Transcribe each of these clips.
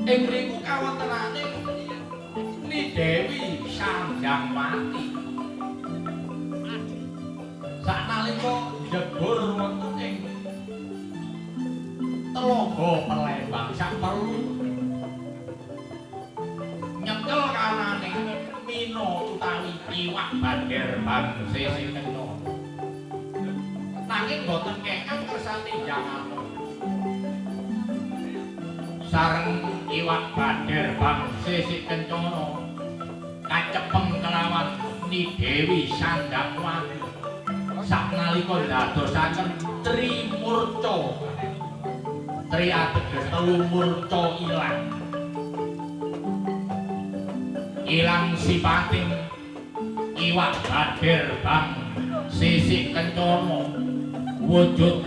Ing mriku kawontenane Ni Dewi Sanjangwati. Saknalika jebur wonten ing Telaga Palembang sak perlu nyekel kanane Mina utawi iwak bandir bangse sing kena. Nanging boten kenging kersane jangan. Sareng iwak bandir bangse sing kencana kacepeng kelawan Ni Dewi Sanjangwati. Saknalika ndadosaken Trimurca. Tri ateges telu murca ilang. Ilang sipating iwak badir bang sisik kencana wujud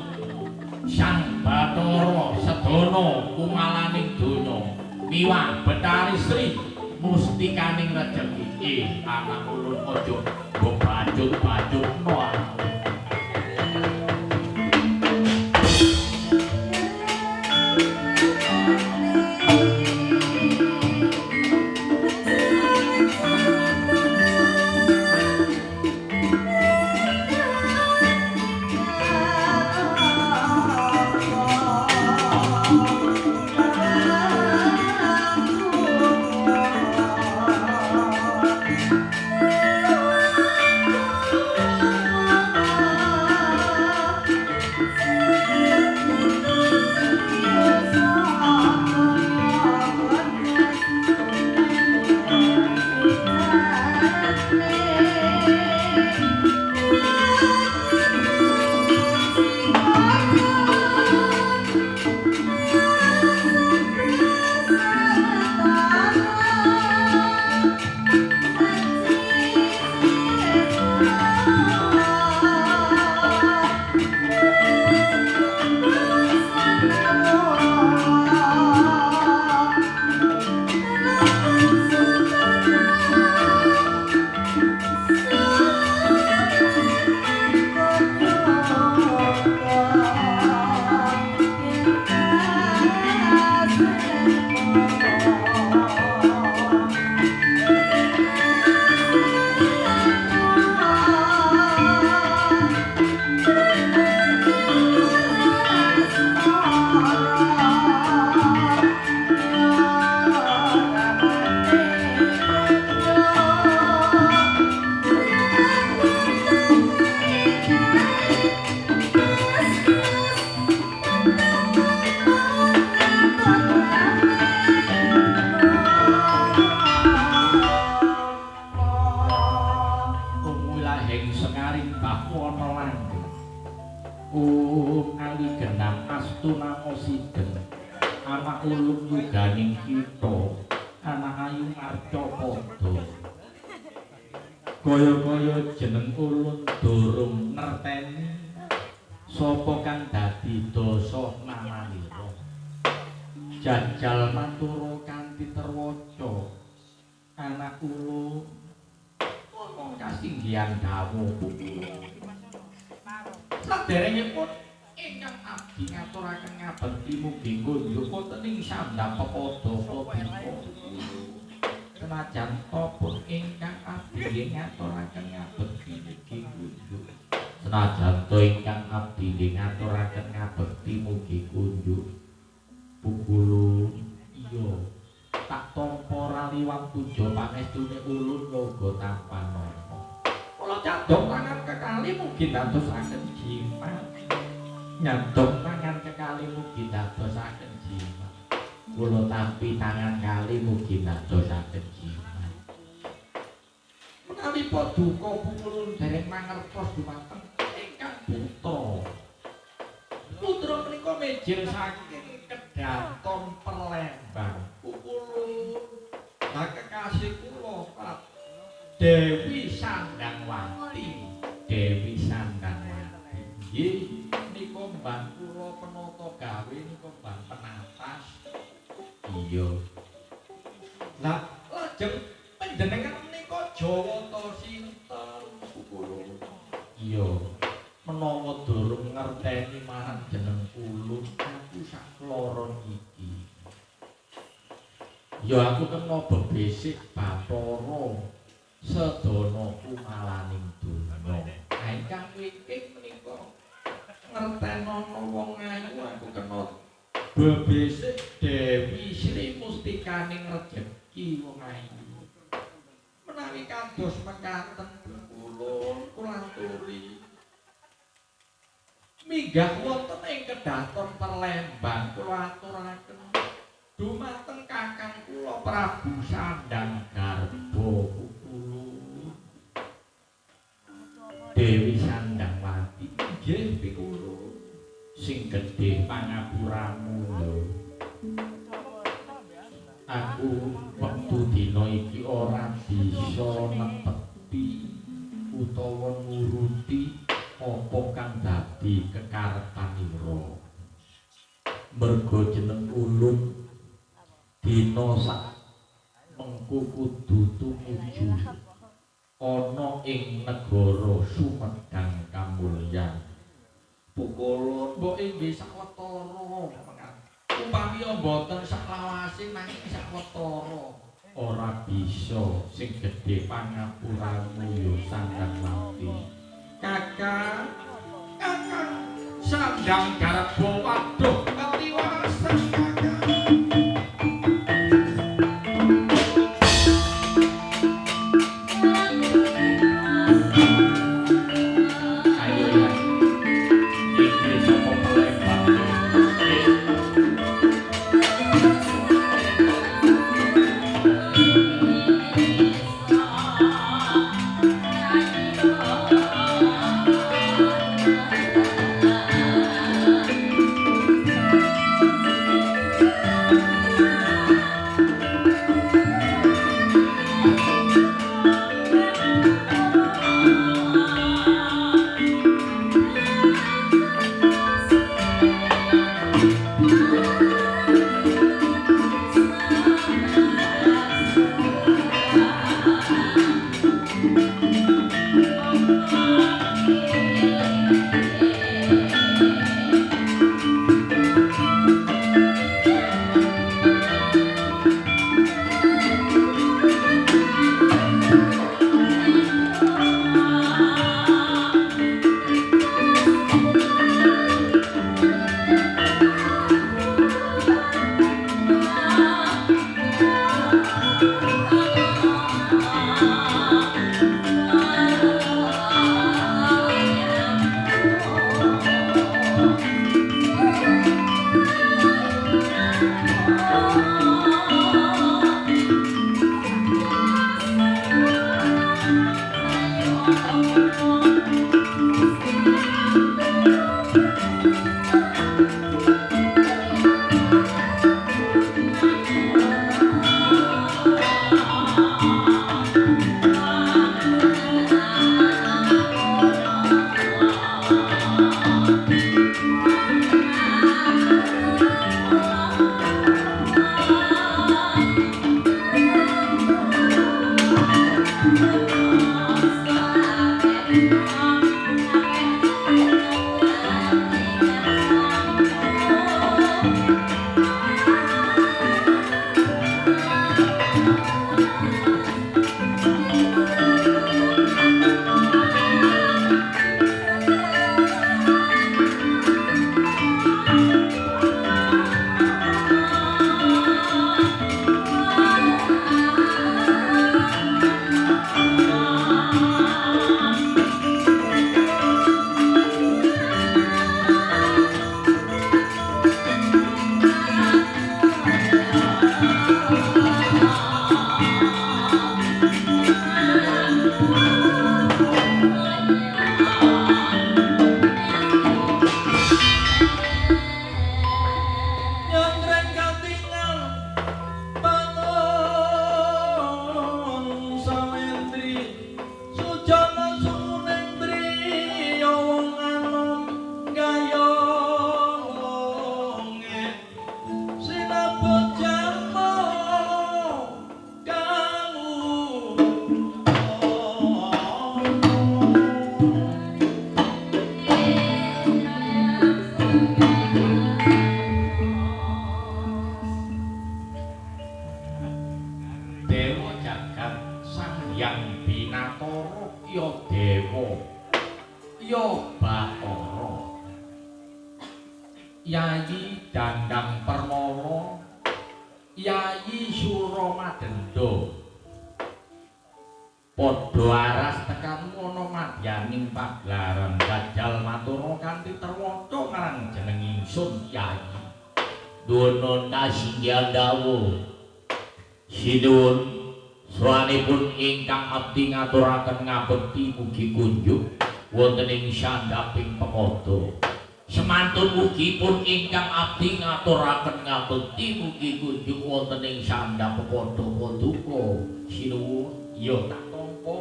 Sang Bathara sedana kumalaning donya miwah Betari Sri mustikaning rejeki anak ulun aja mbok bajut-bajutno. Gaya-gaya jeneng ulun durung nerteni sapa kang dadi dasa namanira. Jajal matura kanthi terwaca anak ulun ngomong kasinggihan dawuh. Saderengipun ingkang abdi ngaturaken ngabekti mugi kunjuk wonten ing sandhap pepada kodika. Senajan pun ingkang abdi ngaturaken ngabekti mugi kunjuk. Senajan ingkang abdi ngaturaken ngabekti mugi kunjuk. Pukulu iya tak tampa raliwang puja pangestune ulun yoga tampana. Kula cadhong tangan kekali mugi dadosaken jimat. Nyadhong tangan kekali mugi dadosaken jimat. Kula tampi tangan kali mugi dadosaken jimat. Menawi paduka pungulun dereng mangertos dumateng ingkang buta. Putra menika mejil saking Kedaton Palembang. Pungulun lah kekasih kula Pak Dewi Sanjangwati. Dewi Sanjangwati. Nggih nika mbah kula penata gawe nika mbah penatas. Iya. Lah lajeng panjenengan menika Jawata sinten Pungulun? Iya. Menawa durung ngerteni marang jeneng ulun aku sak kloron iki. Ya aku kena bebesik Bathara sedana kumalaning donya. Ingkang wingking menika ngertenana wong ayu aku kena bebesik Dewi Sri Mustikaning rejeki wong ayu. Menawi kados mekaten kula aturi minggah wonten ing kedhaton Perlembang kula aturaken dumateng kakang kula Prabu Sandang Garba Kukulun Dewi Sandangwati nggih pikulun sing gedhe pangapuramu lho. Aku wektu dina iki ora bisa netepi utawa nuruti apa kang dadi kekarepanira. Merga jeneng ulun dina sak mengko kudu tumuju ana ing negara Sumedang Kamulyan. Pukulun mbok inggih sawetara upami mboten saklawase nanging sawetara ora bisa sing gedhe pangapuramu ya Sandangwati. Kakang Sandang Garba waduh ketiwasan kakang. Yo Bathara Yayi Dandang Permala Yayi Suramadenda padha aras tekan ana madyaning pagelaran gajal matur kanthi terwaca marang jeneng ingsun Yayi Nuwun kasinggihan dawuh sinuwun sawanipun ingkang abdi ngaturaken ngabekti mugi kunjuk wonten ing sandhaping pemada semantun mugipun ingkang abdi ngaturaken ngabekti mugi kunjuk wonten ing sandhap pepada paduka sinuwun ya tak tampa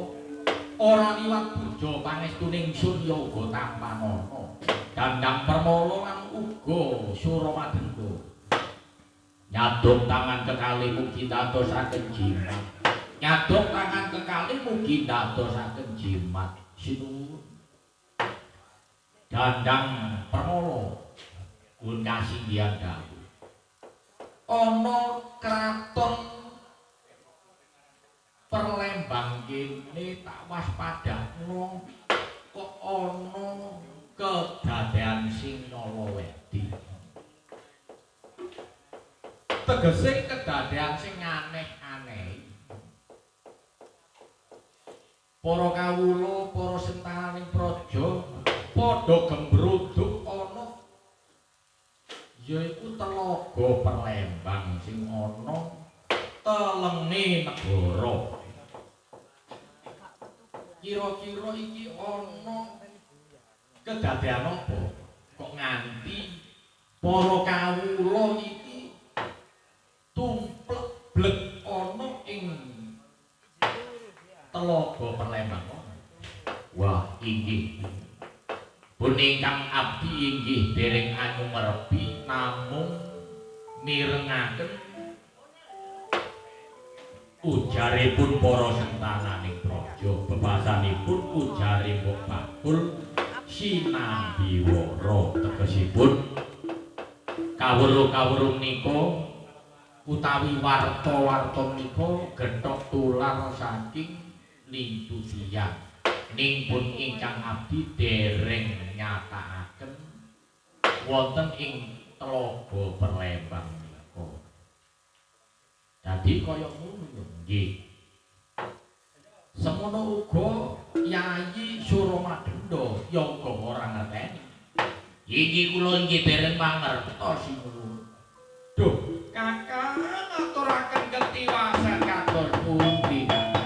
ora liwat burja pangestuning ingsun ya uga tampanana Dandang Permala lan uga Suramadenda nyaduk tangan kekalih mugi dadosaken jimat nyaduk tangan kekalih mugi dadosaken jimat sinuwun Dandang Permala kun kasinggihan dawuh ana kraton Perlembang kene tak waspadakno kok ana kedadean sing nyolowedi tegese kedadean sing aneh-aneh para kawula para sentaning praja padha gembruduk ana yaiku telaga Perlembang sing ana telenge negara kira-kira iki ana kedadean apa kok nganti para kawula iki tumplek blek ana ing telaga Perlembang. Wah, inggih. Pun ingkang abdi inggih dereng anyumerbi namung mirengaken ujaripun para sentananing praja bebasanipun ujare Mbok Bakul sinambiwara tegesipun kawruh-kawruh nika utawi warta-warta nika gethok tular saking Lintu Tiyang ning pun ingkang abdi dereng nyatakaken wonten ing telaga Perlembang menika. Dadi kaya ngono nggih. Semono uga Yayi Suramadenda ya uga ora ngerteni. Iki kula inggih dereng mangertos sinuwun. Duh, Kakang ngaturaken ketiwasan kados pundi Kakang?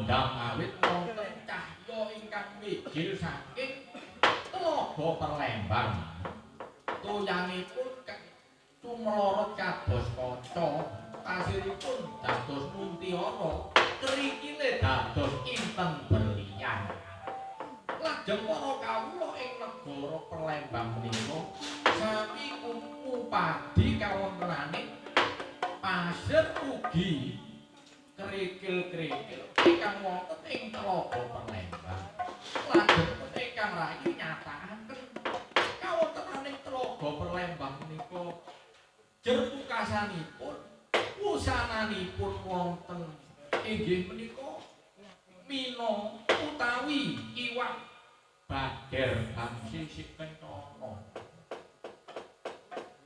ndang awit wonten cahya ingkang mijil saking Tlaga Perlembang. Toyanipun cumlorot kados kaca, pasiripun dados muntiara, kerikile dados inten berlian. Lajeng para kawula ing negara Perlembang menika sami upadi kawontenaning pasir ugi kerikil-kerikil ingkang wonten ing Tlaga Perlembang. Lajeng ingkang rayi nyatakaken kawontenaning Tlaga Perlembang menika jer pungkasanipun wusananipun wonten inggih menika mina utawi iwak bader bang sisik kencana.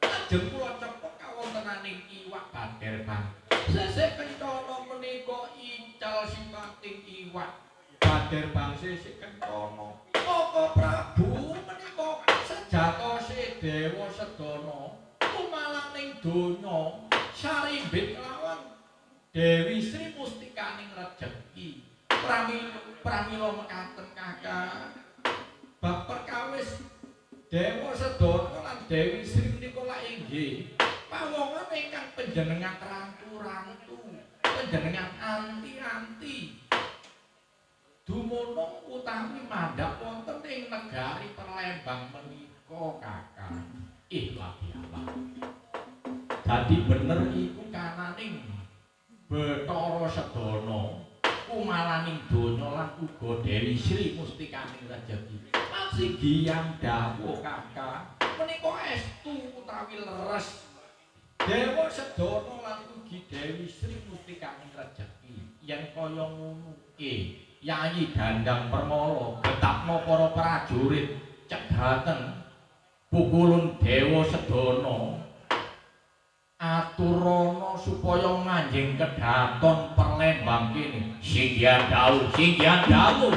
Lajeng kula cepet kawontenaning iwak bader bang sisik kencana menika ical sipating iwak bader bang sisik kencana. Maka Prabu menika sejatose Dewa Sedana kumalaning donya sarimbit lawan Dewi Sri Mustikaning rejeki. Pramila mekaten kakang bab perkawis Dewa Sedana lan Dewi Sri menika lak inggih pawongan ingkang panjenengan rantu-rantu, panjenengan anti-anti dumunung utawi mandhap wonten ing negari Perlembang menika kakang. Lagi-lagi dadi bener iku kananing Bathara Sedana kumalaning donya lan uga Dewi Sri Mustikaning rejeki. Pasigihan dawuh kakang menika estu utawi leres Dewa Sedana lan ugi Dewi Sri Mustikaning rejeki. Yen kaya ngono Yayi Dandang Permala getapno para prajurit cegaten pukulun Dewa Sedana aturana supaya manjing kedaton Perlembang kene. Singgihan dawuh, singgihan dawuh.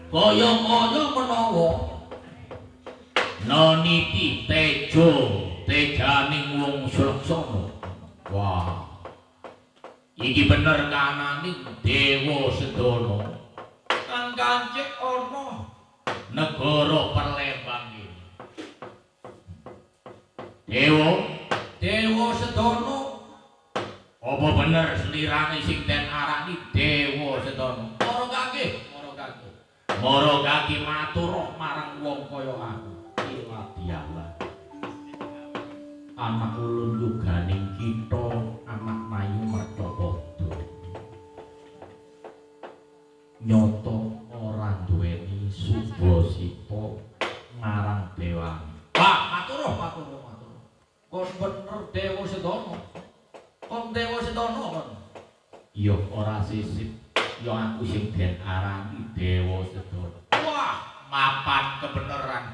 kaya-kaya menawa noniti tejo tejaning wong Sulaksana. Wah, iki bener kananing Dewa Sedana kang kancik ana negara Perlembang iki. Dewa Sedana apa bener slirane sing den arani Dewa Sedana? Mara kaki matur marang wong kaya aku. Iladialah. Anak ulun yuganing kita anak mayu Marcapada. Nyata ora duweni subasita marang dewa. Pak, matur. Kon bener Dewa Sedana. Kon Dewa Sedana kon. Ya ora sisip, ya aku sing den arani Dewa Sedana. Wah, mapan kebeneran.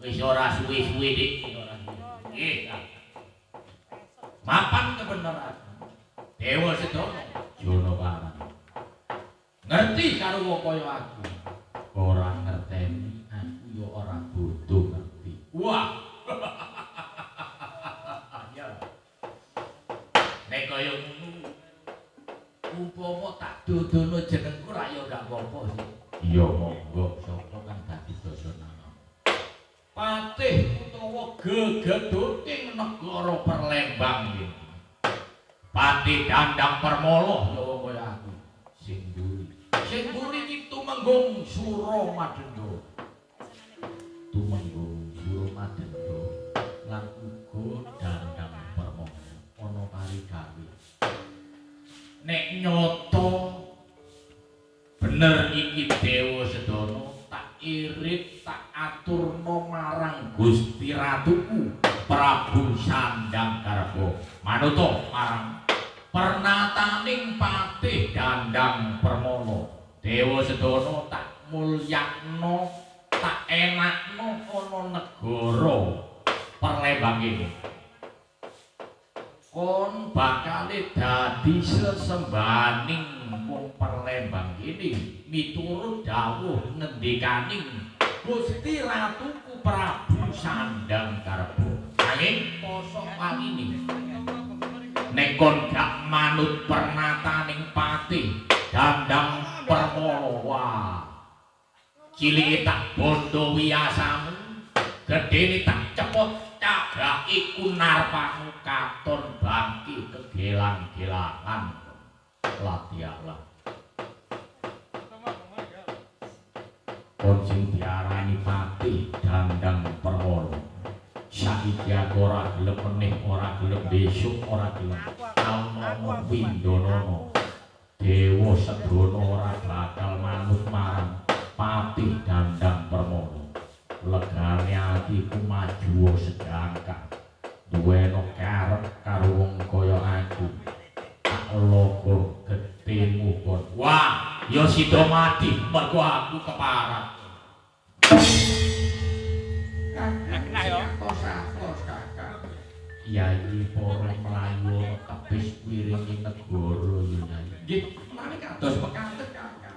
Wis ora suwe-suwe dik, nggih. Mapan kebeneran. Dewa Sedana Jono Parang. Ngerti karo wong kaya aku. Ora ngerteni, aku ya ora bodho ngerti. Wah. Ya. Nek kaya ngono umpama tak dodono jenengku ra ya gak apa-apa sih. Iya monggo sapa kang dadi dodonan. Patih utawa gegeduting negara Perlembang iki. Patih Dandang Permala ya wong kaya aku. Sing mburi iki tumenggung Suromadenda. Tumenggung Suromadenda lan uga Dandang Permala ana parigawe. Nek nyoto bener iki Dewa Sedana tak irit tak aturno marang Gusti Ratuku Prabu Sandang Garba manuta marang pernataning Patih Dandang Permala. Dewa Sedana tak mulyakno tak enakno ana negara Perlembang iki. Kon bakal dadi sesembahaning wong Perlembang ini miturut dawuh ngendikaning Gusti Ratuku Prabu Sandang Garba. Nanging kosok waline nek kon gak manut pernataning Patih Dandang Permala, wah cilike tak bondo wiyasamu, gedene tak cepot cagak iku narpamu katon bangki kegelang-gelangan. Latialah kon sing diarani Patih Dandang Permala saiki aku ora gelem meneh, ora gelem besok, ora gelem ana pindhanana. Dewa Sedana ora bakal manut marang Patih Dandang Permala. Legane atiku maju sedangkan duweno karep karo wong kaya aku. Tak logo getihmu kon. Wah, ya sida mati mergo aku keparat. Kakak ya, tos kakak. Yai para mlayu tebis wiringi negara yo Yai. Nggih, mari kados pekantet kakak.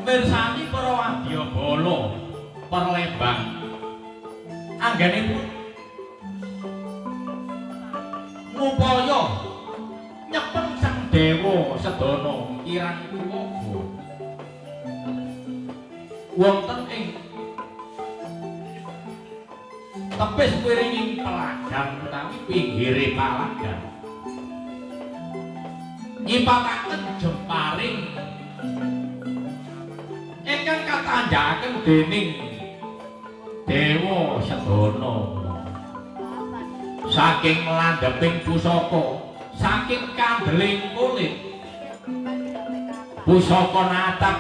Pirsani para wadyabala perlembang anggenipun ngupaya nyepeng sang dewa sedana kirang kuwaga wonten ing tepis wiringing pelagan utawi pinggire palagan nyipataken jemparing ingkang katandhaken dening dewa sedana saking landheping pusaka saking kandeling kulit pusaka natap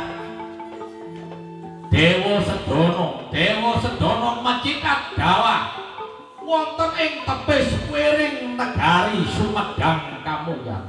dewa sedana macikat dawah wonten ing tepis wiring negari Sumedang Kamuyang.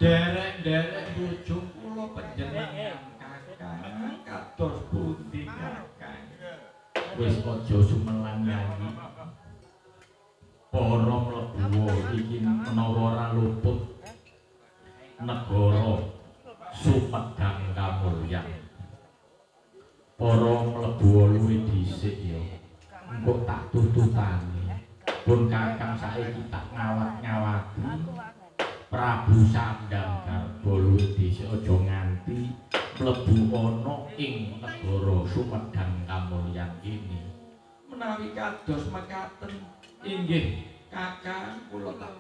Derek-derek bojo kula panjenengan Kakang kados pundi Kakang. Wis aja sumelang Yayi. Para mlebu iki menawa ora luput negara Sumedang kamulyan. Para mlebu luwih dhisik ya. Engko tak tututani. Pun Kakang saiki tak ngawat-ngawati. Prabu Sandang Garba luwih dhisik aja nganti mlebu ana ing negara Sumedang kamulyan ini. Menawi kados mekaten inggih Kakang kula tak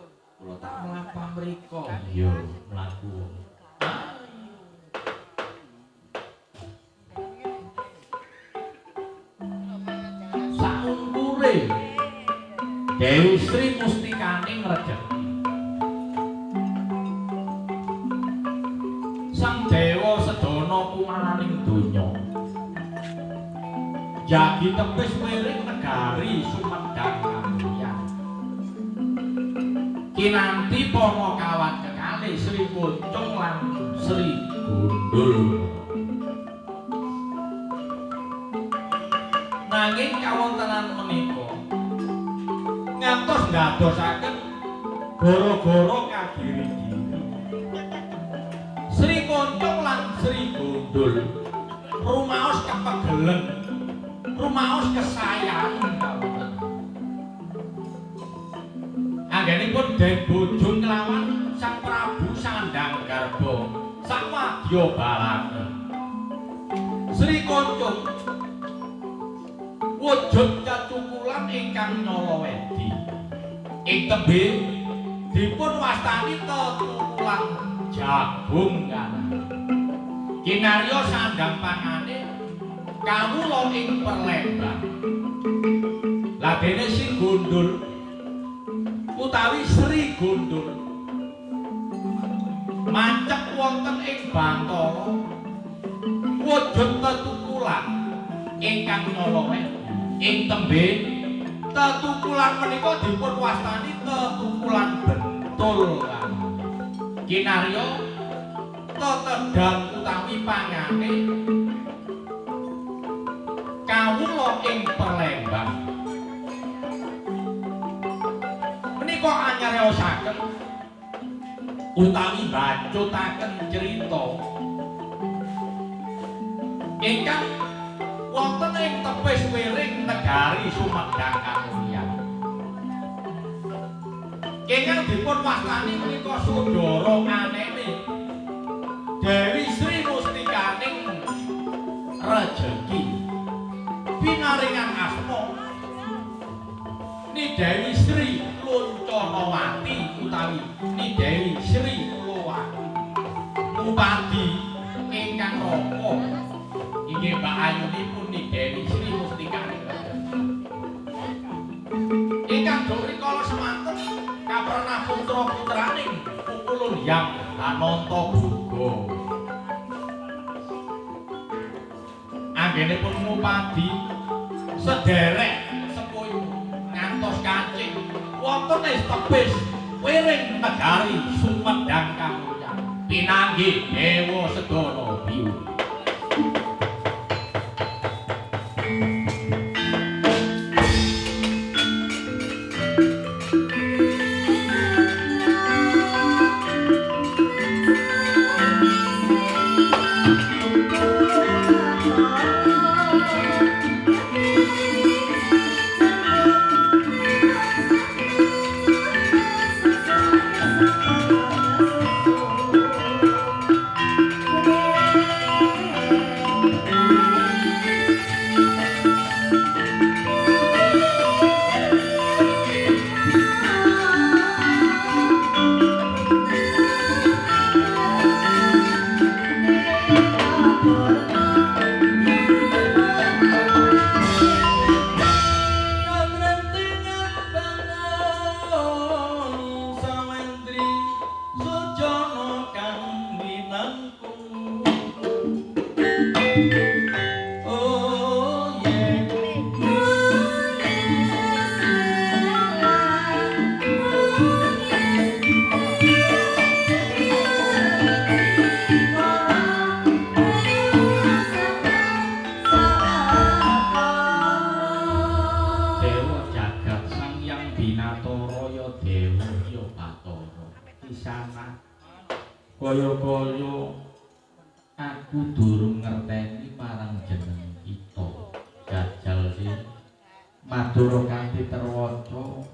mlampah mriko. Iya, mlaku. Saungkure Dewi Sri Mustikaning rejeki. Sang Dewa sedana kumaraning donya. Jagi tepis wiring negari Sumedang kamulyan. Kinanti para kawat kekalih Sri Kuncung lan Sri Gundul. Nanging kawontenan menika ngantos ndadosaken gara-gara kagiri-giri. Sri Kuncung lan Sri Gundul rumaos kepegelen, rumaos kesayang kawonten. Anggenipun den bojo nglawan Sang Prabu Sandang Garba samadya balake. Sri Kuncung wujud cacukulan ingkang nyala wedi. Ing tembe dipun wastani tetukulan jagung kanan. Kinarya sandang pangane kawula ing perlemban. Lah dene Sri Gundul utawi Sri Gundul mancep wonten ing Bantara wujud tetukulan ingkang nyala wedi. Ing tembe tetukulan menika dipun wastani tetukulan bentul. Kinarya tetedhan utawi pangane kawula ing perlemban. Menika anyariosaken utawi bacutaken cerita ingkang wonten ing tepis wiring negari Sumedang kamulyan. Ingkang dipun wastani menika Sudara Anene Dewi Sri Mustikaning rejeki. Pinaringan asma Ni Dewi Sri Lonconowati utawi Ni Dewi Sri Kulowati. Upadi ingkang raka inggih Mbak Ayunipun Ni Dewi Sri Mustikaning ingkang durikala semanten kapernah putra-putraning Pukulun Hyang Anantaboga. Anggenipun ngupadi sederek sepuyu ngantos kancing wonten ing tebis wiring negari Sumedang kamulyan pinanggih dewa sedana biyu. kaya aku durung ngerteni marang jeneng kita. Jajal sih Madura kanthi terwaca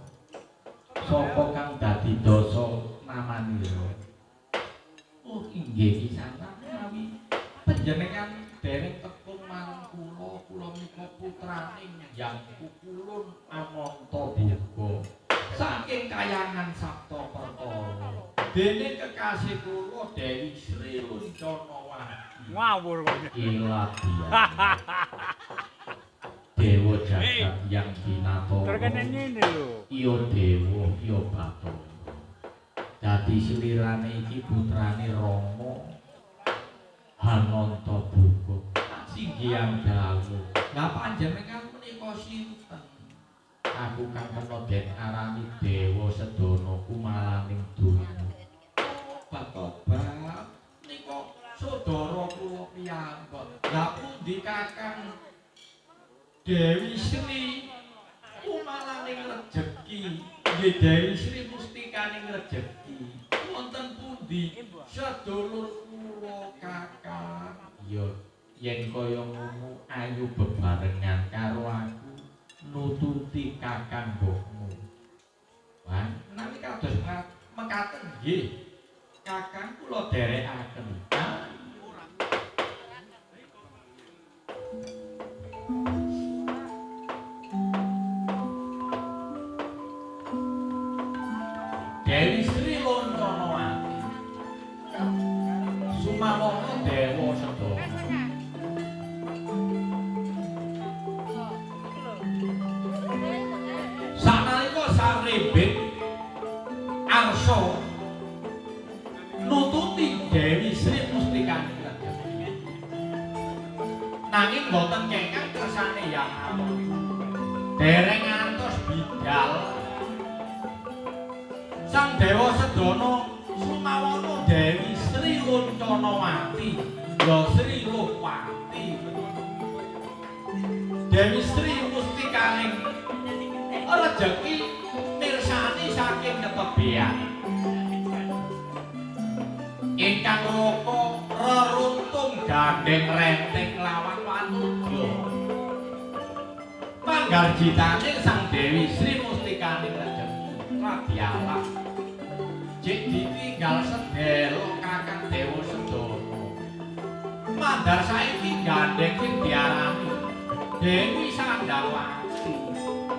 sapa kang dadi dasa namanira. Oh inggih kisanak menawi panjenengan dereng tekung marang kula menika putraning Hyang Kukulun Anantaboga saking kayangan Sapta Perkara. Dene kekasih kula Dewi Sri Luncanawati. Ngawur kok. Iladia. Dewa jagat yang binatara. Terkene ngene lho. Iya dewa, iya Bathara. Dadi slirane iki putrane Rama Anantaboga. Singgihan dawuh. Lah panjenengan menika sinten? Aku kang kena den arani Dewa Sedana kumalaning donya. Batobat nika saudara kula piyambak. Lah pundi Kakang Dewi Sri kumalaning rejeki? Nggih Dewi Sri mustikaning rejeki. Wonten pundi sedulur kula Kakang? Ya yen kaya ngono ayu bebarengan karo aku nututi Kakang mbokmu. Wah, nami kados mekaten nggih. Kakang kula dherekaken. Dewi Sri Luncanawati. Sumawana Dewa Sedana. Sanalika sarembet arsa nututi Dewi Sri mustikaning rejeki. Nanging boten kengkang kersane Hyang Awu. Dereng ngantos bidal Sang Dewa Sedana sumawana Dewi Sri Luncanawati, ya Sri Luhwati. Dewi Sri mustikaning rejeki mirsani saking ketebian. Ingkang raka reruntung gandeng renting lawan wanudya. Panggarjitane Sang Dewi Sri mustikaning rejeki radyalah. Jek ditinggal sedhela Kakang Dewa Sedana. Mandar saiki gandeng sing diarani Dewi Sandawati.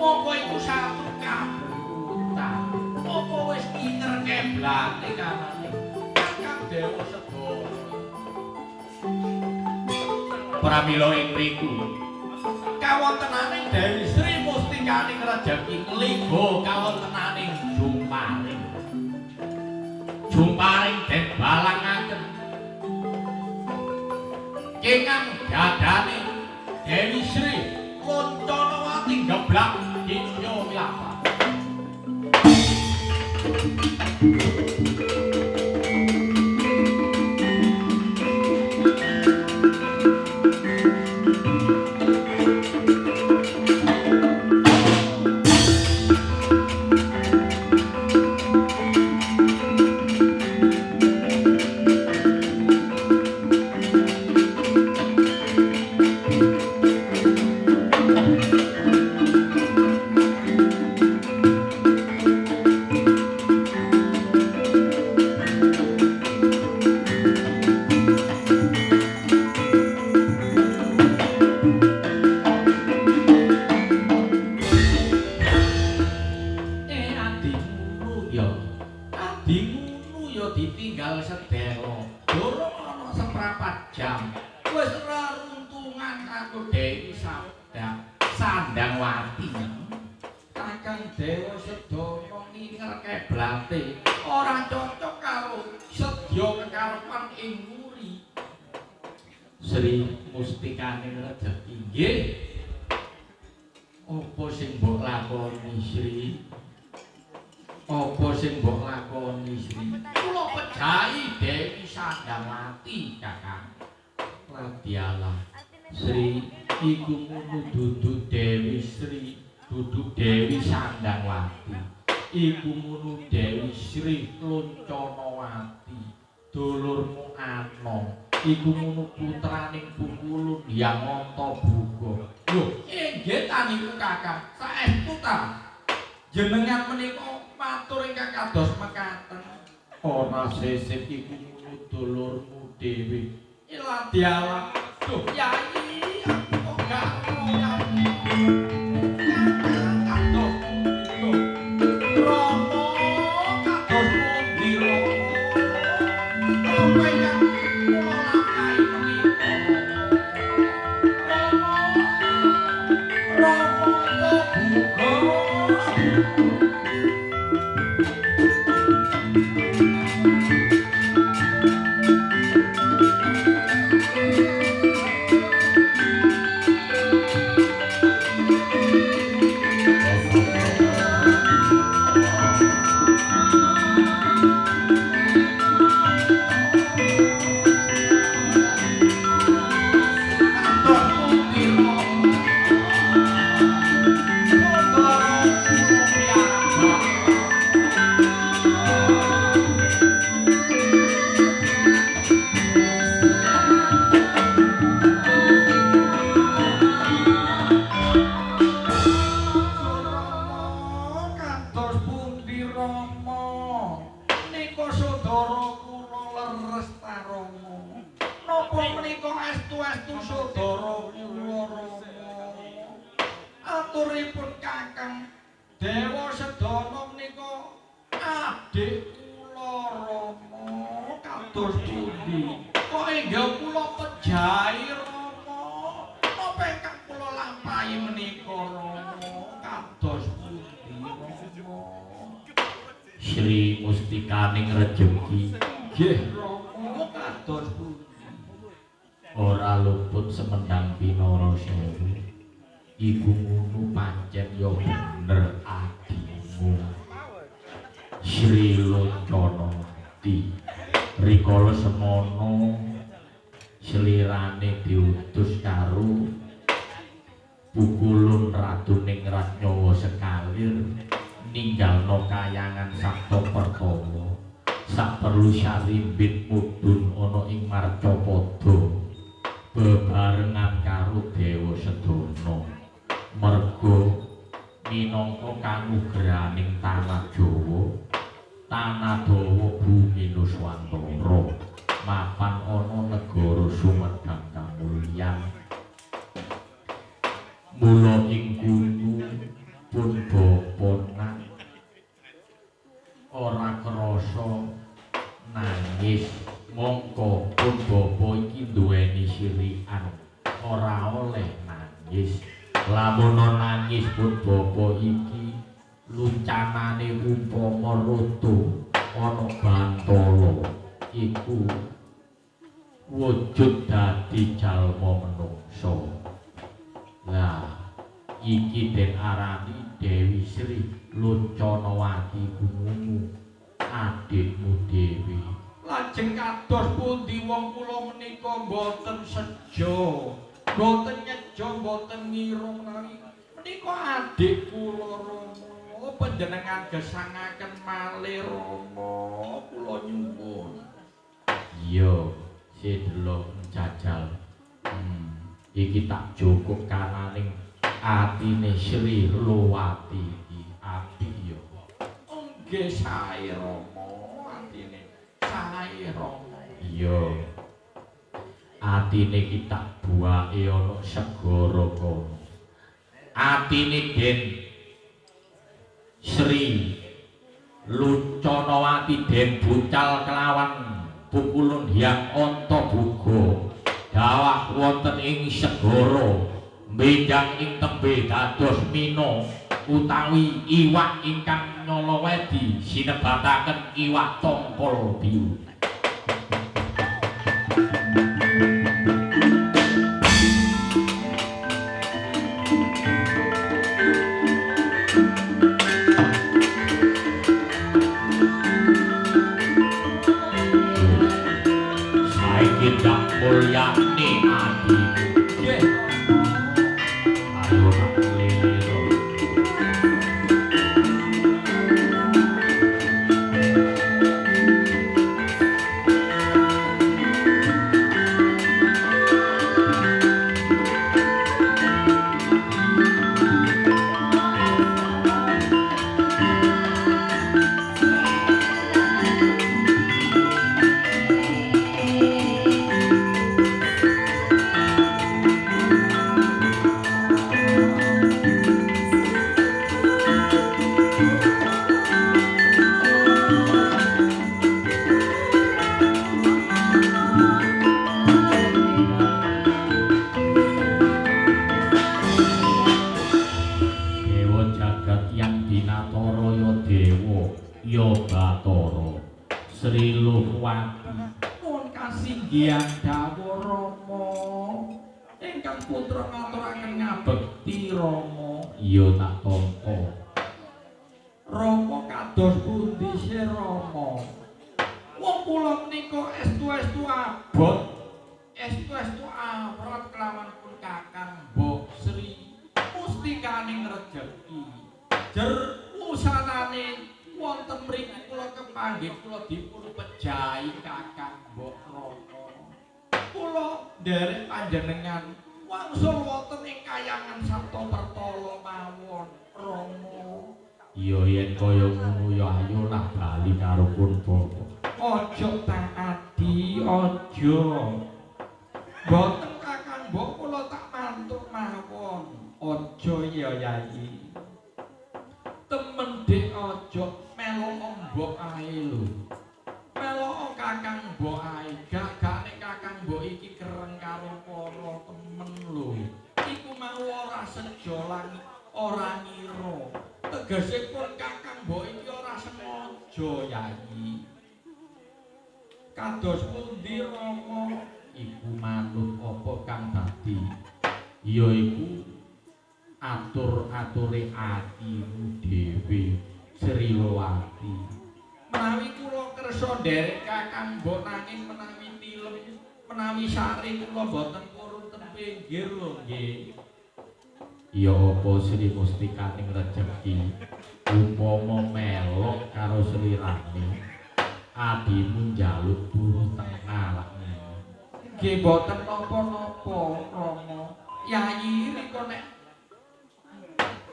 Apa iku satu kabutan? Apa wis pinter keblate kanane Kakang Dewa Sedana? Pramila ing mriku kawontenaning Dewi Sri mustikaning rejeki liga kawontenaning jumparing den balangaken kenging dadane Dewi Sri Luncanawati geblak dinya milapa. Ditinggal sedhela durung ana seprapat jam wis reruntungan karo Dewi Sandawati. Kakang Dewa Sedana nginger keblate ora cocok karo sedya kekarepan ing muri. Sri mustikaning rejeki nggih. Apa sing mbok lakoni Sri? Apa sing mbok lakoni Sri? Kula pejahi Dewi Sandawati Kakang. Radyalah Sri iku dudu Dewi Sri, dudu Dewi Sandawati. Iku munu Dewi Sri Luncanawati. dulurmu Anom iku ngono putraning Pukulun Hyang Antabuga. Lho, inggih taniku Kakang, saestu ta? Jenengan menika matur ingkang kados mekaten. Ora sesip iku ngono dulurmu dhewe. Ilah dialah. Duh, Yai, aku kok gak ero Yai. Kakang kados pundi lho? Rama kados pundi Rama? Apa ingkang kula lampahi menika? Rama Antabuga. Aturipun Kakang Dewa Sedana menika adik kula Rama kados pundi? Kok enggak kula pejahi Rama? Napa ingkang kula lampahi menika Rama kados pundi Rama? Sri Mustikaning Rejeki. Nggih Rama kados pundi? Ora luput semendang pinara sewu. Iku ngono pancen ya bener adimu. Sri Loncana Ti rikala semono slirane diutus karo Pukulun Ratuning Ratnyawa Sekalir ninggalno kayangan Sabta Pertawa saperlu sarimbit mudhun ana ing Marcapada bebarengan karo Dewa Sedana. Mergo minangka kanugrahaning tanah Jawa, tanah dawa bumi Nuswantara, mapan ana negara sumedang kamulyan. Mula ing kono pun bapa nak ora krasa nangis, mongko pun bapa iki duweni sirikan ora oleh nangis. Lamun nangis pun bapa iki luncanane umpama roto ana Bantala iku wujud dadi jalma menungsa. Lah iki den arani Dewi Sri Loncanawati Gumunu adikmu Dewi. Lajeng kados pundi wong kula menika mboten sejo, mboten nyejo, mboten ngira menawi menika adik kula Rama. Panjenengan gesangaken malih Rama, kula nyuwun. Iya, sedelok jajal. Iki tak cukup kananing atine Sri Lowati iki apik ya. Nggih sae Rama, atine sae Rama. Iya. Atine iki tak buake ana segara kono. Atine Den Sri Loncanawati Den Bucal kelawan Pukulun Hyang Antabuga dawah wonten ing segara mbenjang ing tembe dados mina utawi iwak ingkang nyolowedi sinebataken iwak tongkol biru. Saiki dak mulyane adiku. Nggih. Ayo nak lelero. kasinggihan dawuh Rama ingkang putra ngaturaken ngabekti Rama. Iya tak tampa. Rama kados pundi sih Rama? Wong kula menika estu-estu abot, estu-estu awrat kelawan pun Kakang Mbok Sri mustikaning rejeki. Jer usanane wonten mriki kula kepanggih kula dipun pejahi Kakang Mbok Rama. Kula nderek panjenengan wangsul wonten ing kayangan Sabta Pertala mawon Rama. Iya yen kaya ngono ya ayolah bali karo pun Bapa. Ojo tak adi, ojo. Boten Kakang Mbok kula tak mantuk mawon. Ojo ya Yayi. Temen dek ojo melok Mbok ae lho. Melok Kakang Mbok ae. Gak nek Kakang Mbok iki kereng karo para temen lho. Iku mau ora sejo lan ora ngira. Tegesipun Kakang Mbok iki ora sengaja Yayi. Kados pundi Rama? Iku manut apa kang dadi? Ya iku atur-ature atimu dhewe Srilowati. Menawi kula kersa nderek Kakang Mbok nanging menawi tilem menawi sari kula boten purun ten pinggir lho nggih. Ya apa Sri mustikaning rejeki upama melok karo sliramu adimu njaluk turu tengah lak Nggih boten napa-napa Rama. Yayi rika nek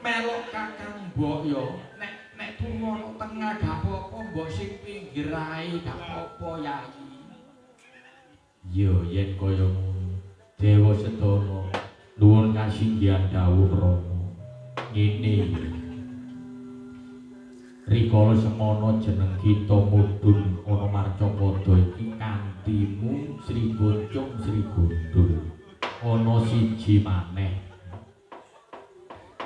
melok Kakang Mbok ya nek turu ana tengah gak apa-apa mbok sing pinggir ae gak apa-apa Yayi. ya yen kaya ngono Dewa Sedana nuwun kasinggihan dawuh Rama ngene rikala semana jeneng kita mudhun ana Marcapada iki kantimu Sri Boncong Sri Gondol ana siji maneh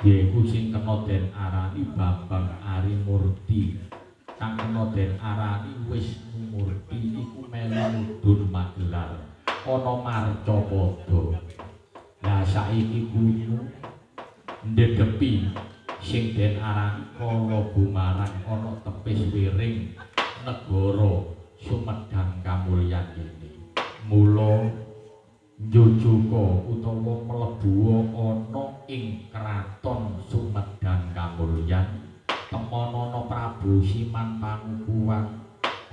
yaiku sing kena den arani Bambang Arimurti kang kena den arani Wisnumurti iku melu mudhun Magelar ana Marcapada. Lah saiki kuwi ndedhepi sing den arani Kala Bumarang ana tepis wiring negara Sumedang Kamulyan ini. Mula njujuka utawa mlebu ana ing kraton Sumedang Kamulyan temonana Prabu Siman Pangukuwan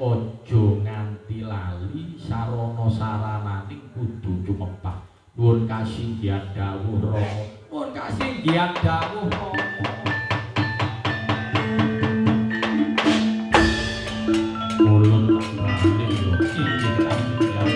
aja nganti lali sarana sarananing kudu cumepah. Nuwun kasinggihan dawuh Rama. Nuwun kasinggihan dawuh Rama. Ulun bali yo inggih kasinggihan.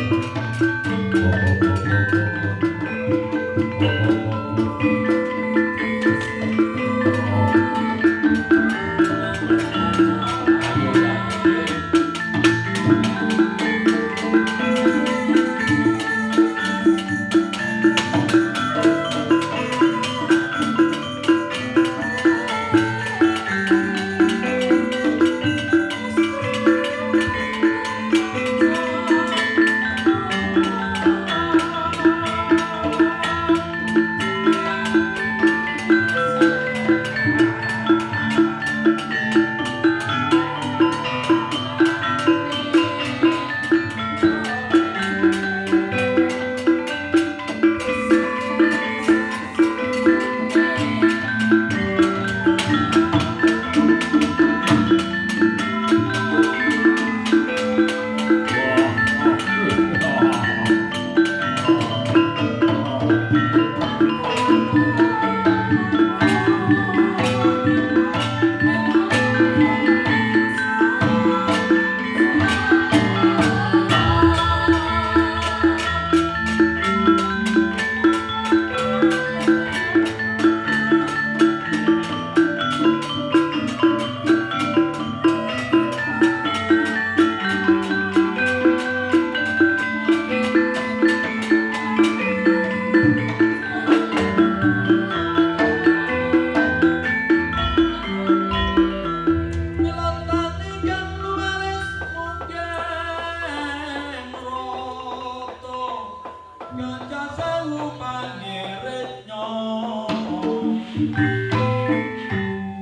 Ngancah sewu pangiritnya.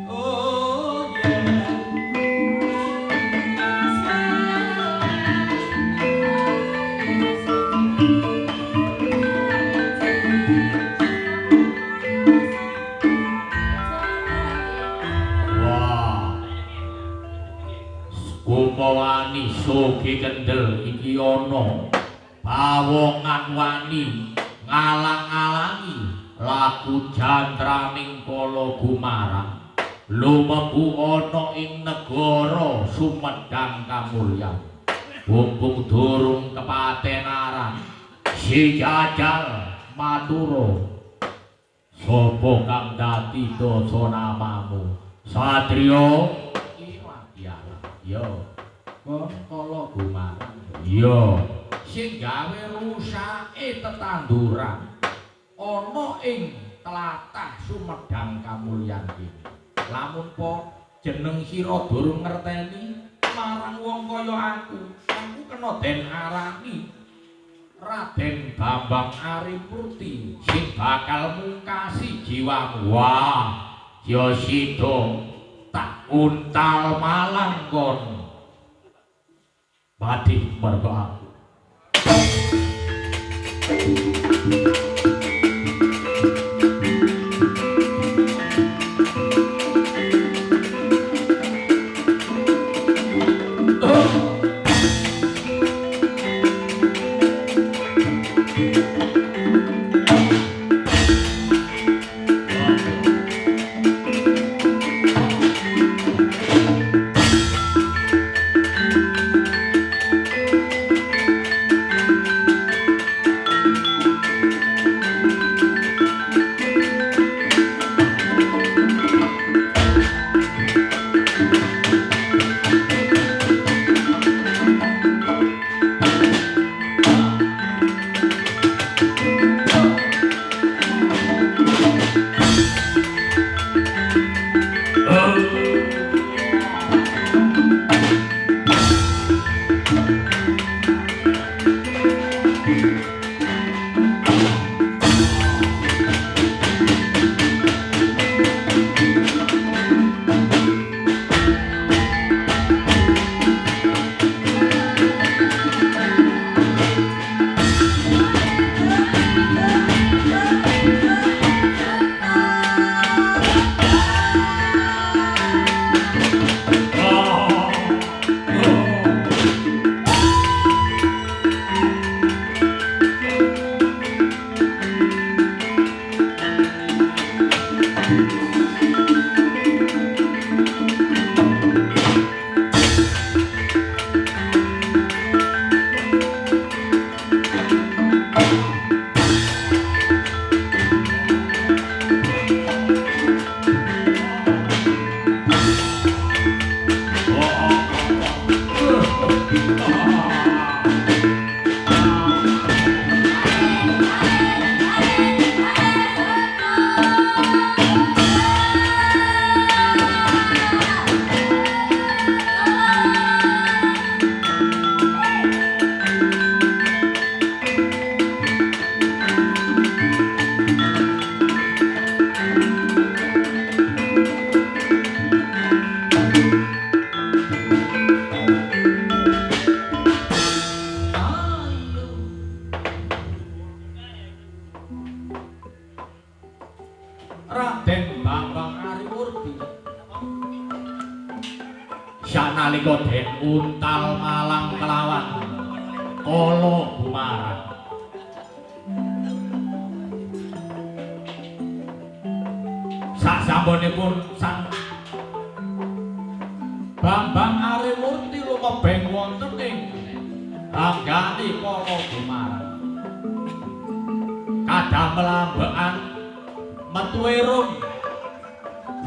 Oh yeah. Wah. Upawani soge kendel iki ana bawongan wani ngalang-alangi laku jantraning Kala Gumarang lumebu ana ing negara Sumedang Kamulyan mumpung durung kepatenaran si jajal matura sapa kang dadi dosa namamu satriya Iwadyana yo kon Kala Gumarang yo sing gawe rusake tetanduran ana ing tlatah Sumedang Kamulyan kene. Lamun po jeneng sira durung ngerteni marang wong kaya aku kena den arani Raden Bambang Arimurti sing bakal mungkasi jiwamu. Wah, ya sida tak untal malang kon. Badhe mergo aku. Raden Bambang Arimurti sanalika den untal malang kelawan Kala Gumarang sasampunipun sang Bambang Arimurti lumebeng wonten ing anggane Kala Gumarang kadamel ambekan metu irung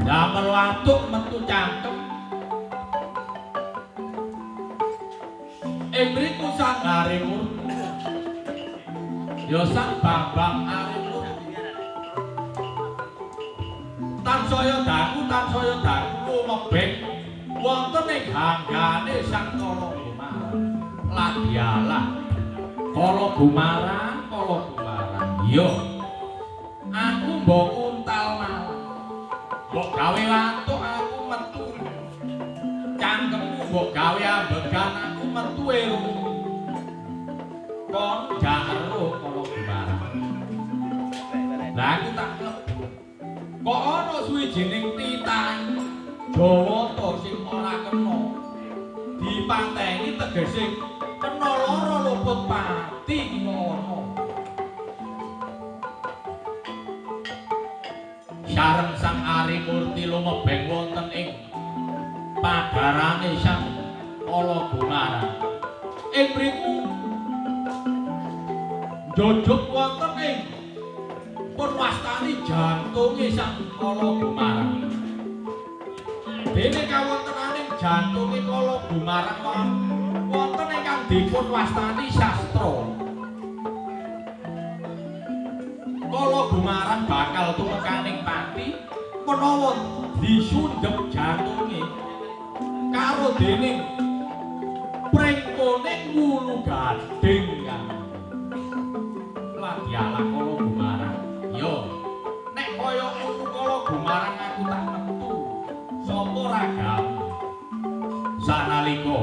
damel watuk metu cangkem ing mriku sang Arimurti ya sang Bambang Arimurti tansaya dangu lumebeng wonten ing hanggane sang Kala Gumarang ladyalah Kala Gumarang Iya. Aku mbok untal malah. Mbok gawe watuk aku metu. Cangkemmu mbok gawe ambegan aku metu ero. Kon jaro kala Gumarang. Lah aku tak mlebu. Kok ana suwijining titah Jawata sing ora kena. Dipateni tegese kena lara luput pati ki ngono. Sareng Sang Arimurti lumebeng wonten ing pagarane Sang Kala Gumarang. Ing mriku njojog wonten ing purwastani jantunge Sang Kala Gumarang. Dene kawontenaning jantunge Kala Gumarang wonten ingkang dipun wastani sastra. Kala Gumarang bakal tumekaning pati menawa disundhep jantunge karo dening prengkone ngulu gading kan. Ladyalah Kala Gumarang. Yo, nek kaya ngono Kala Gumarang aku tak metu. Sapa ragamu? Sanalika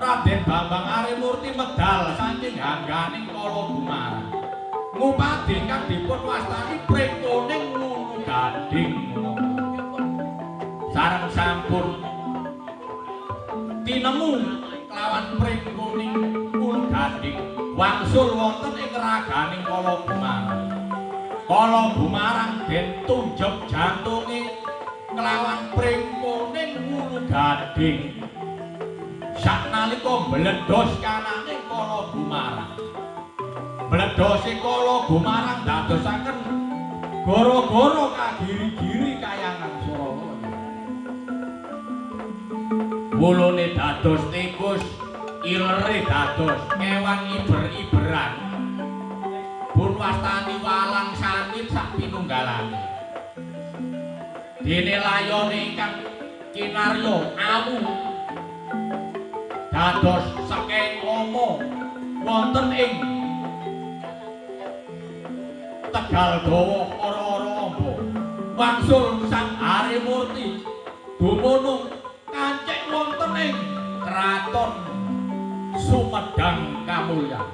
Raden Bambang Arimurti medal saking hangganing Kala Gumarang. Ngupadi kang dipun wastani prengkone ngulu gading. Sareng sampun tinemu kelawan prengkone ngulu gading wangsul wonten ing raganing Kala Gumarang. Kala Gumarang den tunjep jantunge kelawan prengkone ngulu gading. Saknalika mbledhos kanane Kala Gumarang. Mbledhose Kala Gumarang dadosaken gara-gara kagiri-giri kayangan Suralaya. Wulune dados tikus, ilere dados kewan iber-iberan. Pun wastani walang sanit sak pinunggalane. Dene layone ingkang kinarya awu dados saking ama wonten ing Tegal Dawa ora-ora amba. Wangsul Sang Arimurti dumunung kancik wonten ing Kraton Sumedang Kamulyan.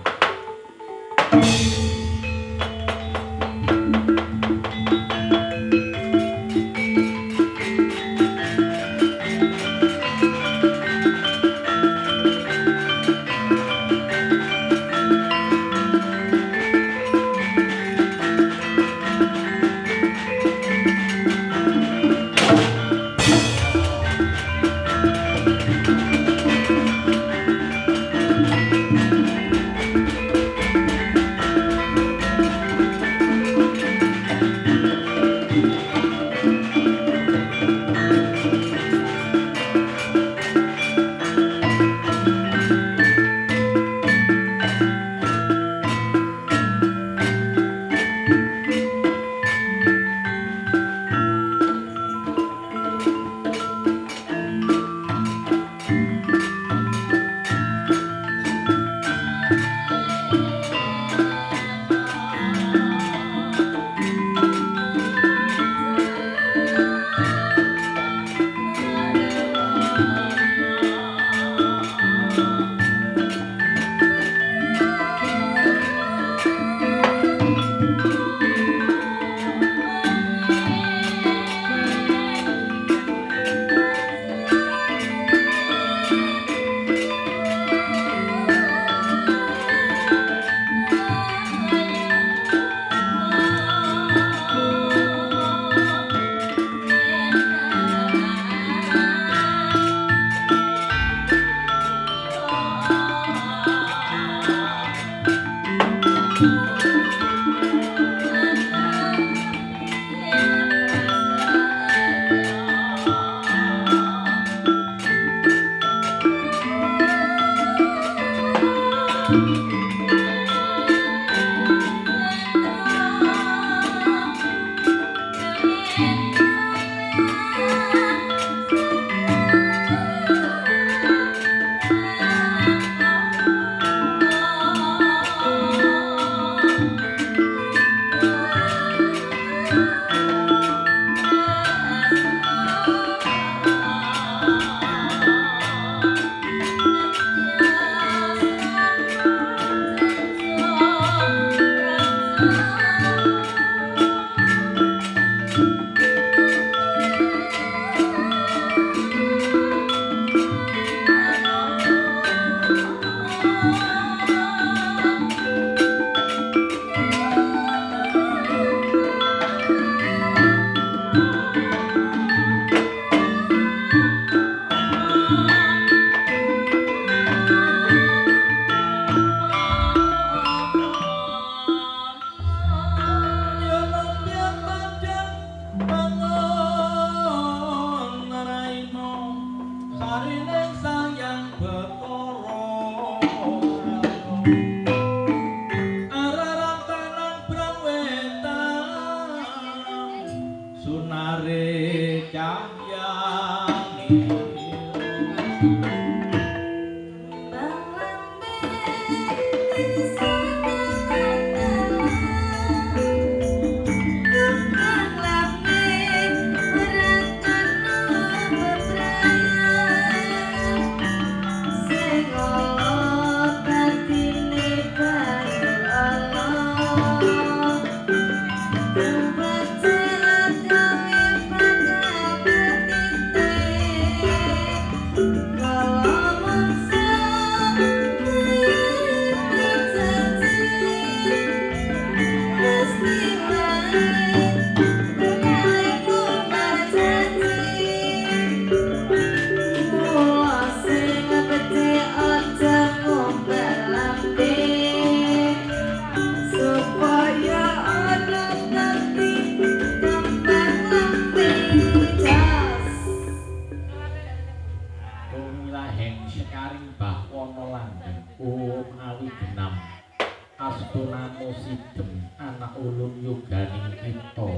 saestu namo sidem anak ulun yoganing kita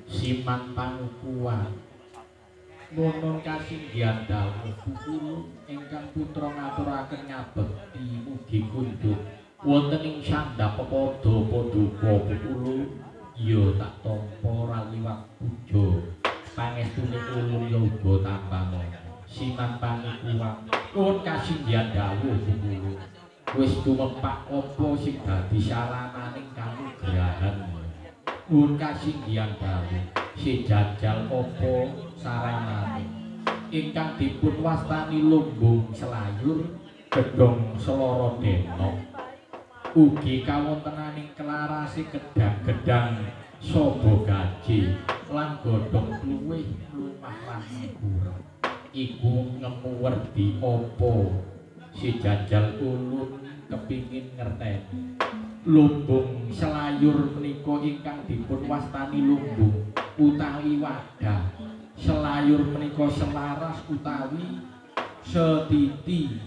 siman pangukuhan mono kasinggihan dawuh bukulun ingkang putra ngaturaken ngabekti mugi kunduk wonten ing sandhap padha paduka bukulun ya tak tampa raliwat puja pangestune ulun ya uga tambah siman pangukuhan nuwun kasinggihan dawuh bukulun wis tumepak apa sing dadi sarananing kanugrahan nuwun kasinggihan dawuh si jajal apa saranane ingkang dipun wastani lumbung selayur gedhong seloro denok ugi kawontenaning kelarasi gedang-gedang sobo gaji lan godhong luwih lumah lan murah iku ngemu werdi apa si jajal ulun kepingin ngerteni lumbung selayur menika ingkang dipun wastani lumbung utawi wadah selayur menika selaras utawi setiti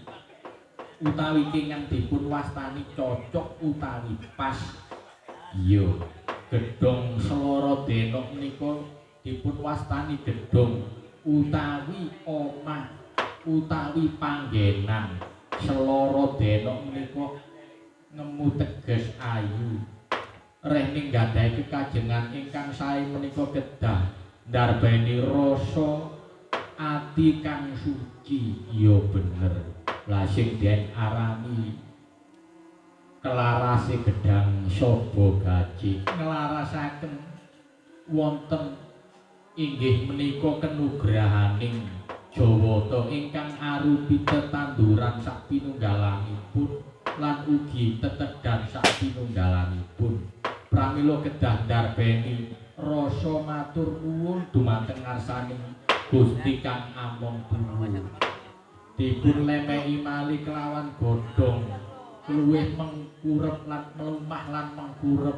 utawi ingkang dipun wastani cocok utawi pas iya gedhong seloro denok menika dipun wastani gedhong utawi omah utawi panggenan seloro denok menika nemu teges ayu reh ning gadhahi kekajengan ingkang sae menika kedah ndarbeni rasa ati kang suci ya bener la sing den arani kelarase gedang sobo gaji nglarasaken wonten inggih menika kenugrahaning Jawata ingkang arupi tetanduran sak pinunggalanipun lan ugi tetedan sak pinunggalanipun pramila kedah ndarbeni rasa matur nuwun dumateng ngarsaning Gusti kang among tuwuh dipun lemehi malih kelawan godhong luwih mengkurep lan melumah lan mengkurep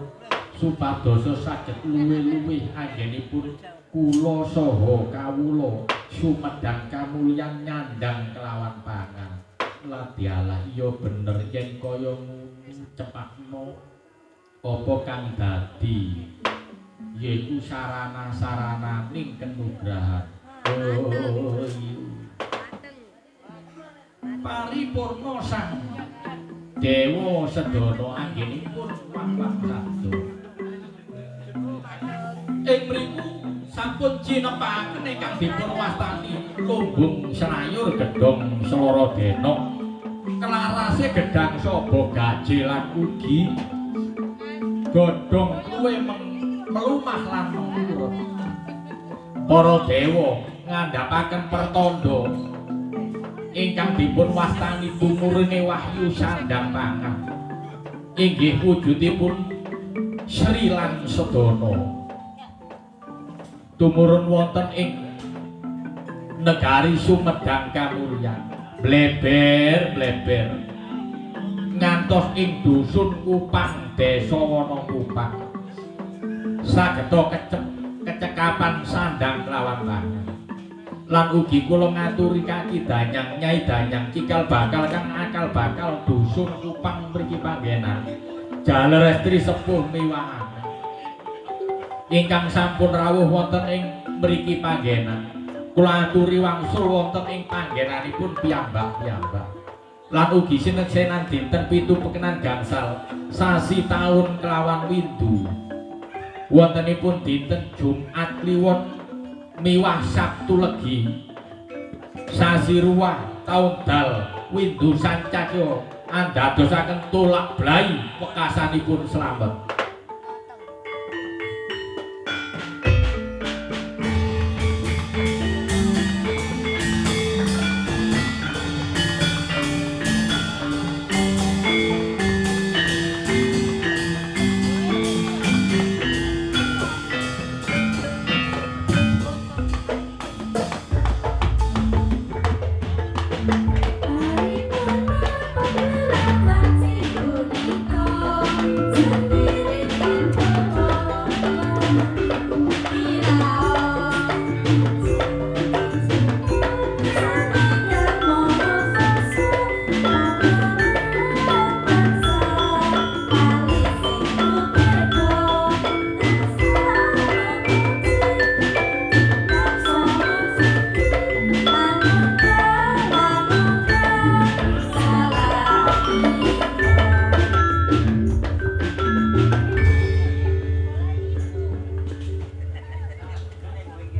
supadosa saged luwih-luwih anggenipun kula saha kawula sumedang kamulyan nyandang kelawan pangan ladialah iya bener yen kaya cepakno apa kang dadi yaiku sarana-sarananing kenugrahan paripurna sang dewa sedana anggenipun wang-wang sabda ing mriku sampun cinepakaken ingkang dipun wastani lumbung selayur gedhong seloro denok kelarase gedang sobo gaji lan ugi godhong luwih melumah lan mengurut para dewa ngandhapaken pertanda ingkang dipun wastani tumurune wahyu sandang pangan inggih wujudipun Sri lan sedana tumurun wonten ing negari Sumedang Kamulyan bleber ngantos ing dusun Kupang desa Wanakupang sageta kecekapan sandang kelawan pangan lan ugi kula ngaturi kaki danyang Nyai Danyang cikal bakal kang akal bakal dusun Kupang mriki panggenan jaler estri sepuh miwahan ingkang sampun rawuh wonten ing mriki panggenan kula aturi wangsul wonten ing panggenanipun piyambak-piyambak lan ugi sineksenan dinten 7 pekenan gangsal sasi taun kelawan windu wontenipun dinten Jumat Kliwon miwah Sabtu Legi sasi ruwah taun dal windu sancakya andadosaken tulak blai wekasanipun slamet